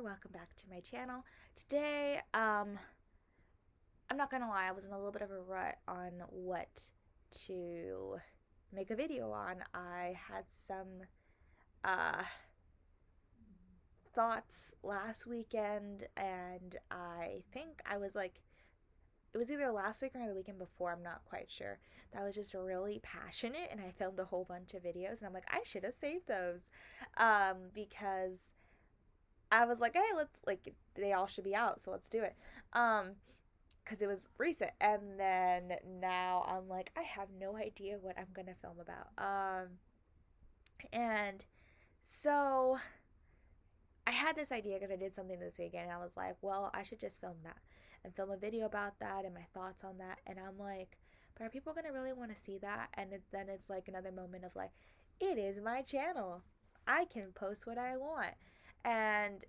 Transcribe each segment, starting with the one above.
welcome back to my channel. Today, I'm not gonna lie, I was in a little bit of a rut on what to make a video on. I had some uh, thoughts last weekend, and I think I was like, it was either last week or the weekend before, I'm not quite sure. That was just really passionate, and I filmed a whole bunch of videos, and I'm like, I should have saved those because I was like, hey, let's like they all should be out, so let's do it. Because it was recent, and then now I'm like, I have no idea what I'm gonna film about. And so I had this idea because I did something this weekend, and I was like, well, I should just film that and film a video about that and my thoughts on that. And I'm like, but are people gonna really want to see that? And then it's like another moment of like, it is my channel. I can post what I want. And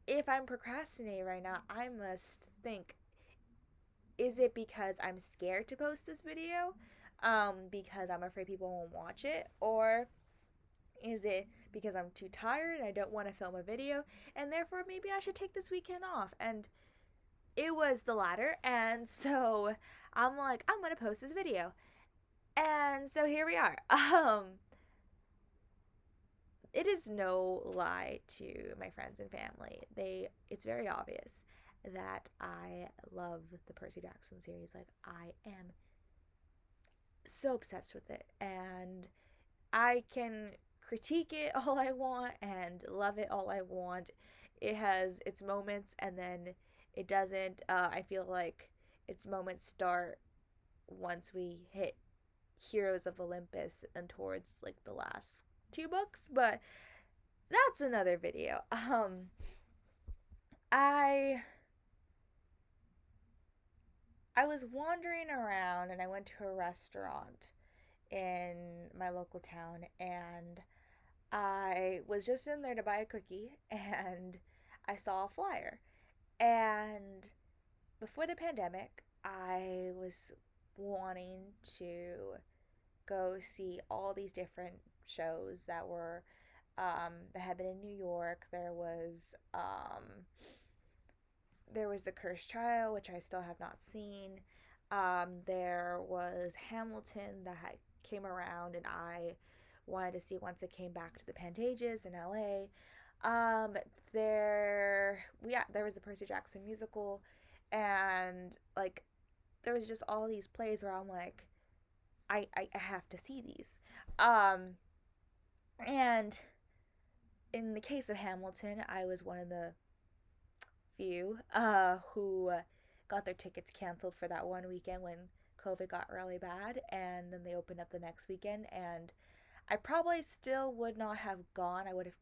if I'm procrastinating right now, I must think, is it because I'm scared to post this video? Because I'm afraid people won't watch it? Or is it because I'm too tired and I don't want to film a video and therefore maybe I should take this weekend off? And it was the latter. And so I'm like, I'm going to post this video. And so here we are. It is no lie to my friends and family. It's very obvious that I love the Percy Jackson series. Like, I am so obsessed with it, and I can critique it all I want and love it all I want. It has its moments, and then it doesn't. I feel like its moments start once we hit Heroes of Olympus and towards like the last two books, but that's another video. I I was wandering around and I went to a restaurant in my local town, and I was just in there to buy a cookie and I saw a flyer. And before the pandemic, I was wanting to go see all these different shows that had been in New York. There was The Cursed Child, which I still have not seen. There was Hamilton that came around, and I wanted to see once it came back to the Pantages in LA. Um, there was the Percy Jackson musical, and like there was just all these plays where I'm like, I have to see these. Um, and in the case of Hamilton, I was one of the few who got their tickets canceled for that one weekend when COVID got really bad, and then they opened up the next weekend. And I probably still would not have gone. I would have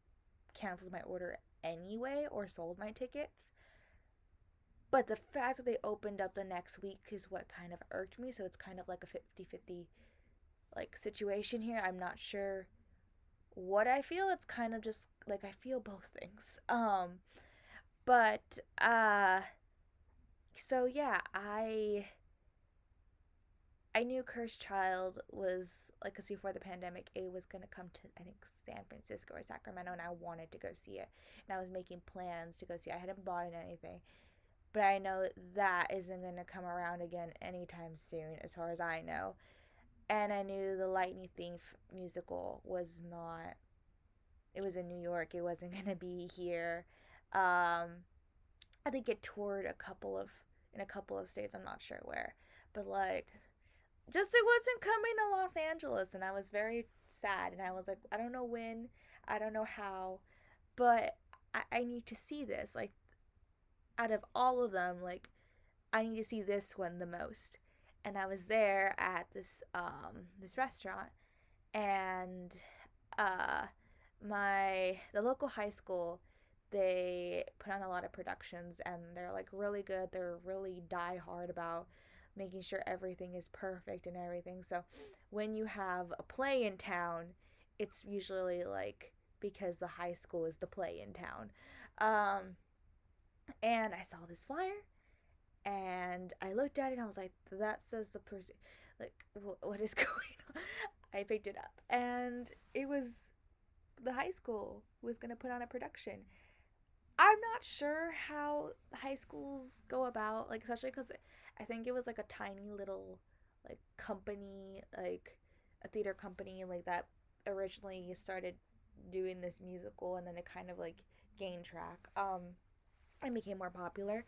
canceled my order anyway or sold my tickets. But the fact that they opened up the next week is what kind of irked me. So it's kind of like a 50-50 like situation here. I'm not sure what I feel. It's kind of just like I feel both things. But so yeah, I knew Cursed Child was like, cause before the pandemic, it was gonna come to, I think, San Francisco or Sacramento, and I wanted to go see it, and I was making plans to go see it. I hadn't bought it anything, but I know that isn't gonna come around again anytime soon, as far as I know. And I knew the Lightning Thief musical was not. It was in New York. It wasn't gonna be here. I think it toured in a couple of states. I'm not sure where, but like, just it wasn't coming to Los Angeles, and I was very sad. And I was like, I don't know when, I don't know how, but I need to see this. Like, out of all of them, like, I need to see this one the most. And I was there at this restaurant, and uh the local high school, they put on a lot of productions, and they're like really good. They're really die hard about making sure everything is perfect and everything. So when you have a play in town, it's usually like because the high school is the play in town. um and I saw this flyer, and I looked at it, and I was like, that says the person, like, what is going on? I picked it up, and it was the high school was going to put on a production. I'm not sure how high schools go about, like, especially because I think it was like a tiny little like company, like a theater company, like that originally started doing this musical, and then it kind of like gained track, and became more popular.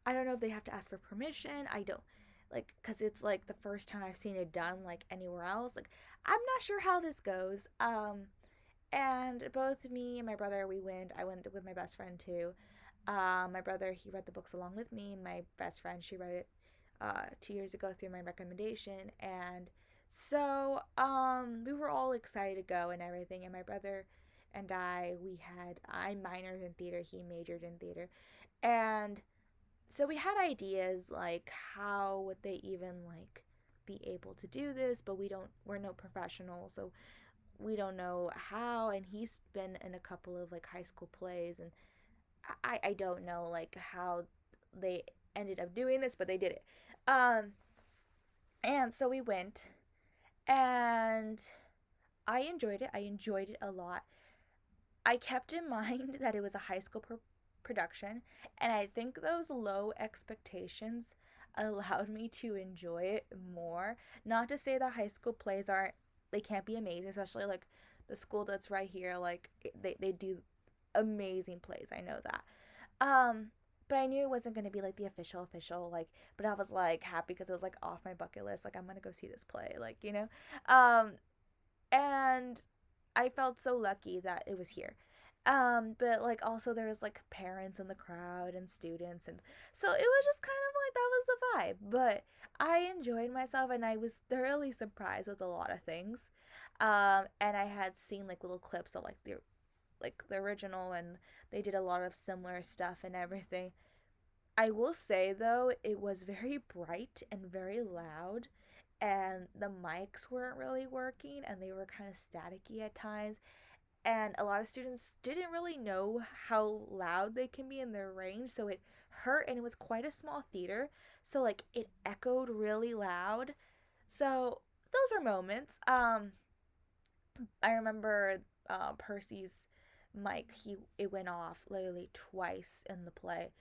I don't know if they have to ask for permission. I don't, like, because it's like the first time I've seen it done like anywhere else. Like, I'm not sure how this goes. And both me and my brother, we went. I went with my best friend too. My brother, he read the books along with me. My best friend, she read it 2 years ago through my recommendation. And so we were all excited to go and everything. And my brother and I minored in theater, he majored in theater. And so we had ideas like how would they even like be able to do this, but we're no professionals, so we don't know how. And he's been in a couple of like high school plays, and I don't know like how they ended up doing this, but they did it. um and so we went, and I enjoyed it a lot. I kept in mind that it was a high school production, and I think those low expectations allowed me to enjoy it more. Not to say that high school plays aren't, they can't be amazing, especially like the school that's right here, like they do amazing plays. I know that. Um, but I knew it wasn't going to be like the official like, but I was like happy because it was like off my bucket list. Like, I'm going to go see this play, like, you know. Um, and I felt so lucky that it was here. But like also there was like parents in the crowd and students, and so it was just kind of like that was the vibe. But I enjoyed myself, and I was thoroughly surprised with a lot of things. And I had seen like little clips of like the original, and they did a lot of similar stuff and everything. I will say though, it was very bright and very loud, and the mics weren't really working, and they were kind of staticky at times. And a lot of students didn't really know how loud they can be in their range, so it hurt. And it was quite a small theater, so like it echoed really loud. So those are moments. I remember Percy's mic, he it went off literally twice in the play,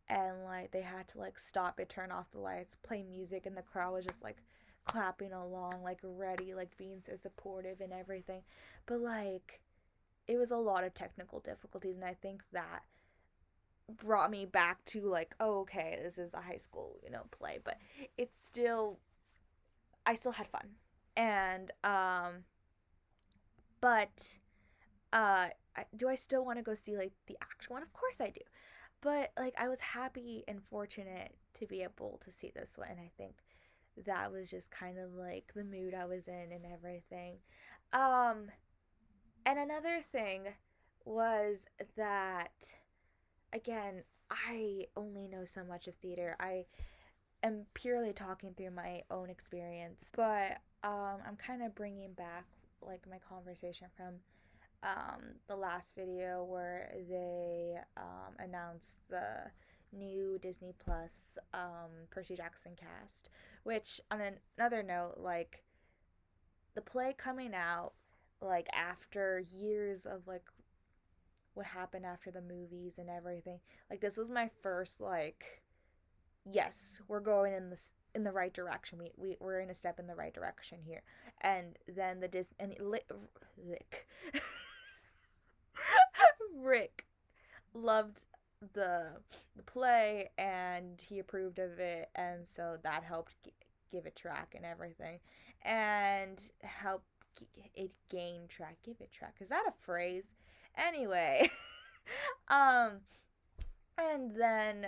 and like they had to like stop it, turn off the lights, play music, and the crowd was just like clapping along, like ready, like being so supportive and everything. But like it was a lot of technical difficulties, and I think that brought me back to like, oh, okay, this is a high school, play. But it's still, I still had fun. And but do I still want to go see like the actual one? Of course I do. But like I was happy and fortunate to be able to see this one, and I think that was just kind of like the mood I was in and everything. Um and another thing was that, again, I only know so much of theater. I am purely talking through my own experience, but I'm kind of bringing back like my conversation from the last video where they announced the new Disney Plus Percy Jackson cast. Which, on another note, like the play coming out like after years of like what happened after the movies and everything. Like this was my first like, yes, we're going in the right direction. We're in a step in the right direction here. And then the Disney and Rick Rick loved the play, and he approved of it, and so that helped give it track and everything, and help it gain track. Give it track. Is that a phrase? Anyway, um, and then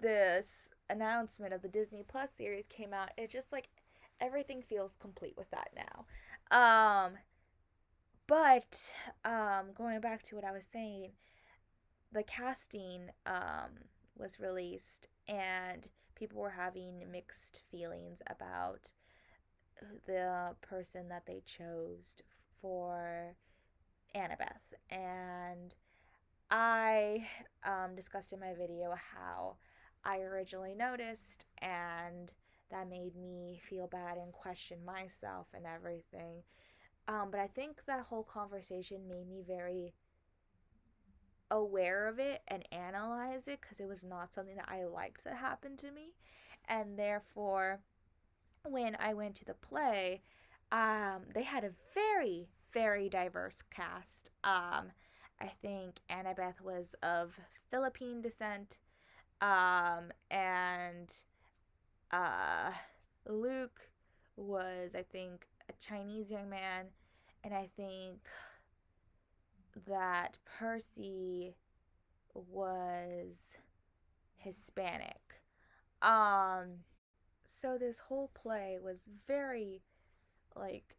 this announcement of the Disney Plus series came out. It just like everything feels complete with that now. But going back to what I was saying, the casting was released, and people were having mixed feelings about the person that they chose for Annabeth. And I discussed in my video how I originally noticed, and that made me feel bad and question myself and everything. But I think that whole conversation made me very aware of it and analyze it because it was not something that I liked that happened to me. And therefore, when I went to the play, they had a very, very diverse cast. I think Annabeth was of Philippine descent, and uh, Luke was, I think, a Chinese young man, and I think that Percy was Hispanic. Um, so this whole play was very like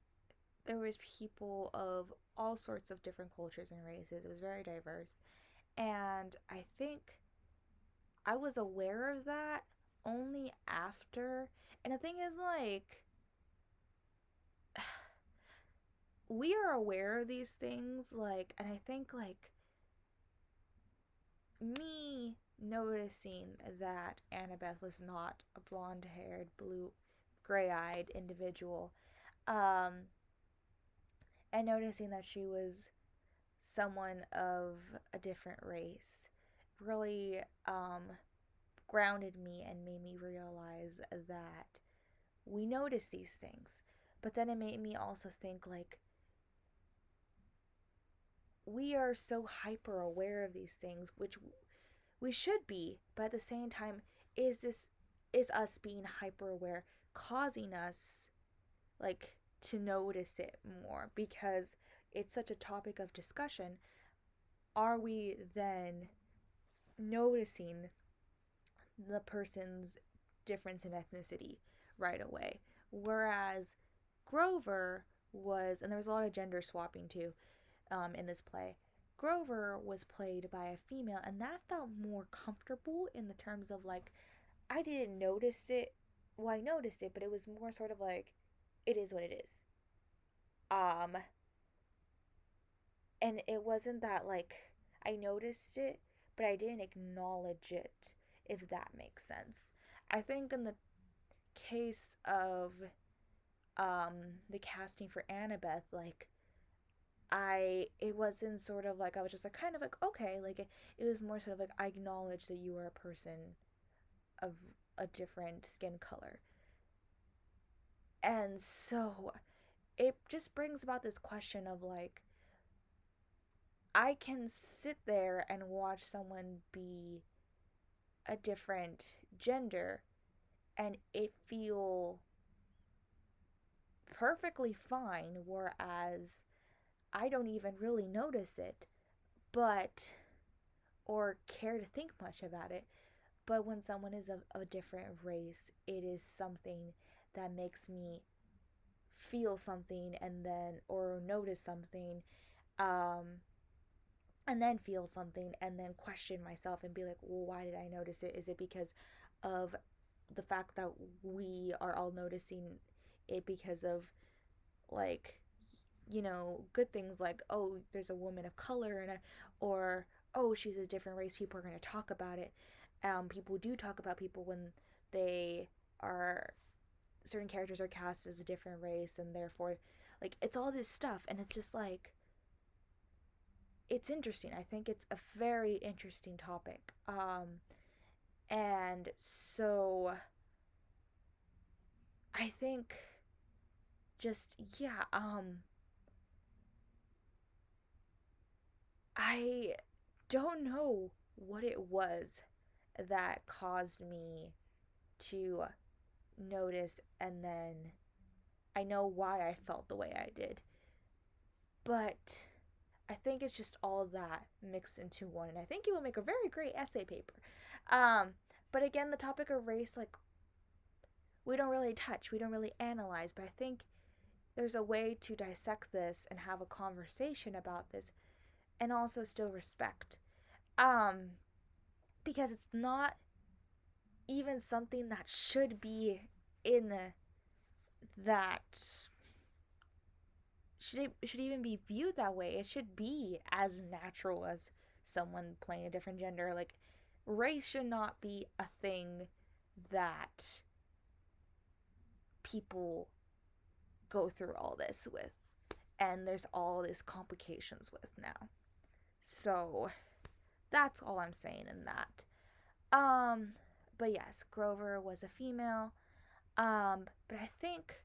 there was people of all sorts of different cultures and races. It was very diverse. And I think I was aware of that only after. And the thing is, like, we are aware of these things, like, and I think, like, me noticing that Annabeth was not a blonde haired, blue, gray eyed individual, um, and noticing that she was someone of a different race really grounded me and made me realize that we notice these things. But then it made me also think like we are so hyper aware of these things, which we should be, but at the same time, is us being hyper aware causing us like to notice it more because it's such a topic of discussion? Are we then noticing the person's difference in ethnicity right away? Whereas Grover was, and there was a lot of gender swapping too in this play. Grover was played by a female, and that felt more comfortable in the terms of like, I didn't notice it. Well, I noticed it, but it was more sort of like, it is what it is. Um, and it wasn't that like I noticed it, but I didn't acknowledge it, if that makes sense. I think in the case of the casting for Annabeth, like it wasn't sort of like I was just like kind of like okay, like it was more sort of like I acknowledge that you are a person of a different skin color. And so it just brings about this question of like I can sit there and watch someone be a different gender and it feel perfectly fine, whereas I don't even really notice it, but or care to think much about it. But when someone is of a different race, it is something that makes me feel something and then or notice something, um, and then feel something and then question myself and be like, well, why did I notice it? Is it because of the fact that we are all noticing it because of like good things like oh there's a woman of color or oh she's a different race, people are going to talk about it. People do talk about people when they are certain characters are cast as a different race and therefore like it's all this stuff and it's just like it's interesting. I think it's a very interesting topic. And so I think just yeah, I don't know what it was that caused me to notice and then I know why I felt the way I did. But I think it's just all of that mixed into one and I think it will make a very great essay paper. Um but again the topic of race like we don't really touch, we don't really analyze, but I think there's a way to dissect this and have a conversation about this and also still respect. Um because it's not even something that should be in that should even be viewed that way. It should be as natural as someone playing a different gender. Like race should not be a thing that people go through all this with and there's all these complications with now. So That's all I'm saying in that. Um, but yes, Grover was a female. But I think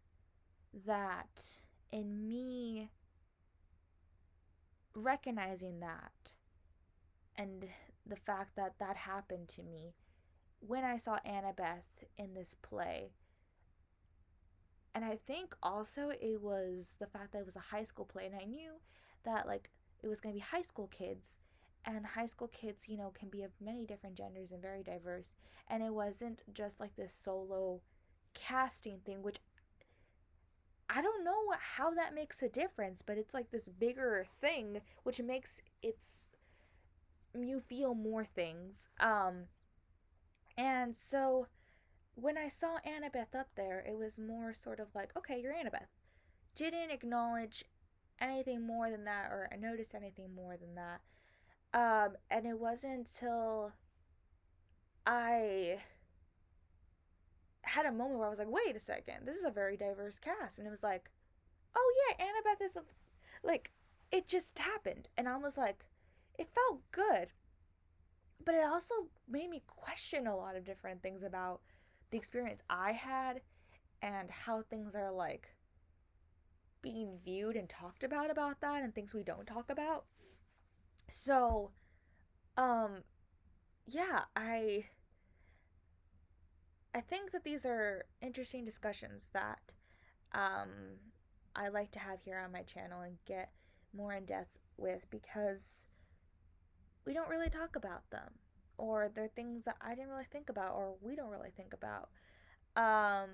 that in me recognizing that and the fact that that happened to me when I saw Annabeth in this play, and I think also it was the fact that it was a high school play, and I knew that like it was going to be high school kids, and high school kids, you know, can be of many different genders and very diverse, and it wasn't just like this solo casting thing, which I don't know how that makes a difference, but it's like this bigger thing which makes it's you feel more things. And so when I saw Annabeth up there, it was more sort of like, okay, you're Annabeth. Didn't acknowledge anything more than that or notice anything more than that. And it wasn't until I had a moment where I was like, wait a second, this is a very diverse cast. And it was like, oh yeah, Annabeth is a, like, it just happened. And I was like, it felt good. But it also made me question a lot of different things about the experience I had and how things are like being viewed and talked about that and things we don't talk about. So, um yeah, I think that these are interesting discussions that um I like to have here on my channel and get more in depth with because we don't really talk about them or they're things that I didn't really think about or we don't really think about. Um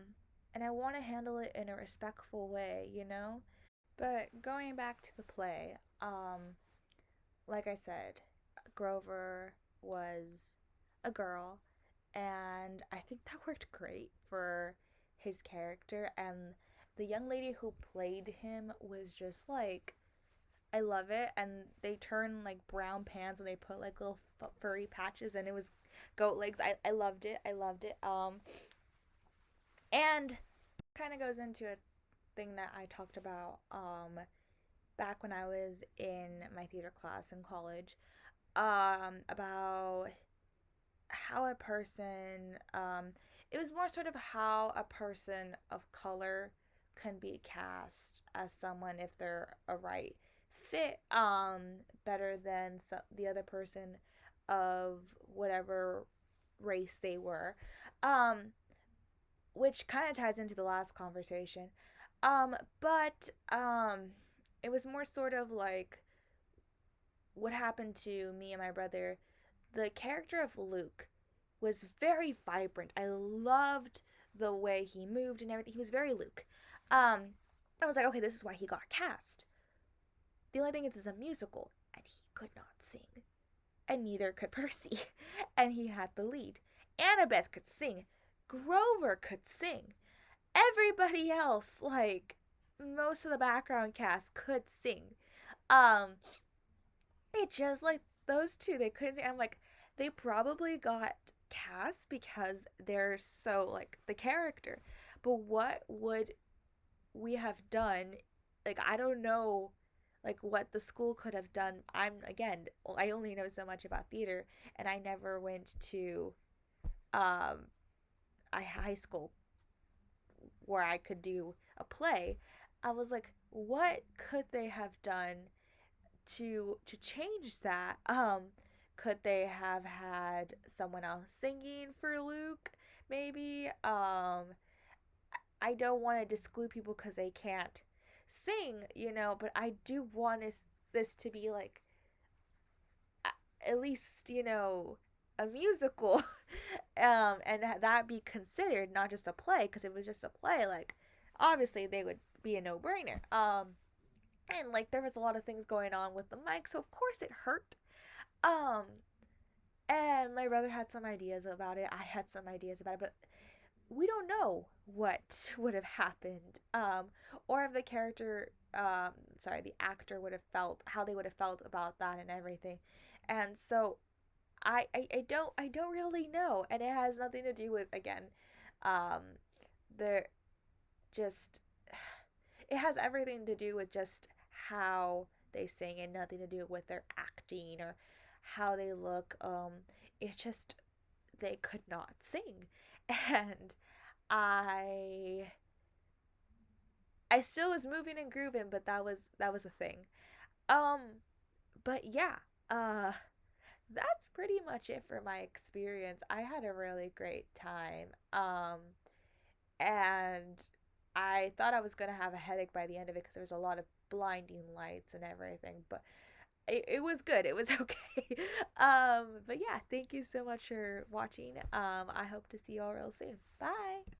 and I want to handle it in a respectful way, you know? But going back to the play, like I said, Grover was a girl, and I think that worked great for his character. And the young lady who played him was just like, I love it. And they turn like brown pants and they put like little furry patches, and it was goat legs. I loved it. I loved it. And kind of goes into a thing that I talked about back when I was in my theater class in college, about how a person, it was more sort of how a person of color can be cast as someone if they're a right fit, better than the other person of whatever race they were, um, which kind of ties into the last conversation. But it was more sort of like what happened to me and my brother. The character of Luke was very vibrant. I loved the way he moved and everything. He was very Luke. I was like, okay, this is why he got cast. The only thing is, it's a musical, and he could not sing, and neither could Percy, and he had the lead. Annabeth could sing. Grover could sing. Everybody else, like most of the background cast, could sing. Um, it just like those two, they couldn't sing. I'm like, they probably got cast because they're so like the character. But what would we have done? Like, I don't know like what the school could have done. I'm again, I only know so much about theater, and I never went to um a high school where I could do a play. I was like, what could they have done to change that? Could they have had someone else singing for Luke? Maybe. I don't want to disclude people because they can't sing, you know, but I do want this to be like at least, you know, a musical, and that be considered not just a play, because if it was just a play, like obviously they would be a no-brainer. And like there was a lot of things going on with the mic, so of course it hurt. Um, and my brother had some ideas about it. I had some ideas about it, but we don't know what would have happened, or if the character, sorry, the actor would have felt, how they would have felt about that and everything. And so I don't really know, and it has nothing to do with, again, um, the just it has everything to do with just how they sing and nothing to do with their acting or how they look. It just they could not sing, and I I still was moving and grooving, but that was a thing. Um, but yeah, uh, that's pretty much it for my experience. I had a really great time. And I thought I was gonna have a headache by the end of it because there was a lot of blinding lights and everything, but it was good. It was okay. But yeah, thank you so much for watching. I hope to see you all real soon. Bye.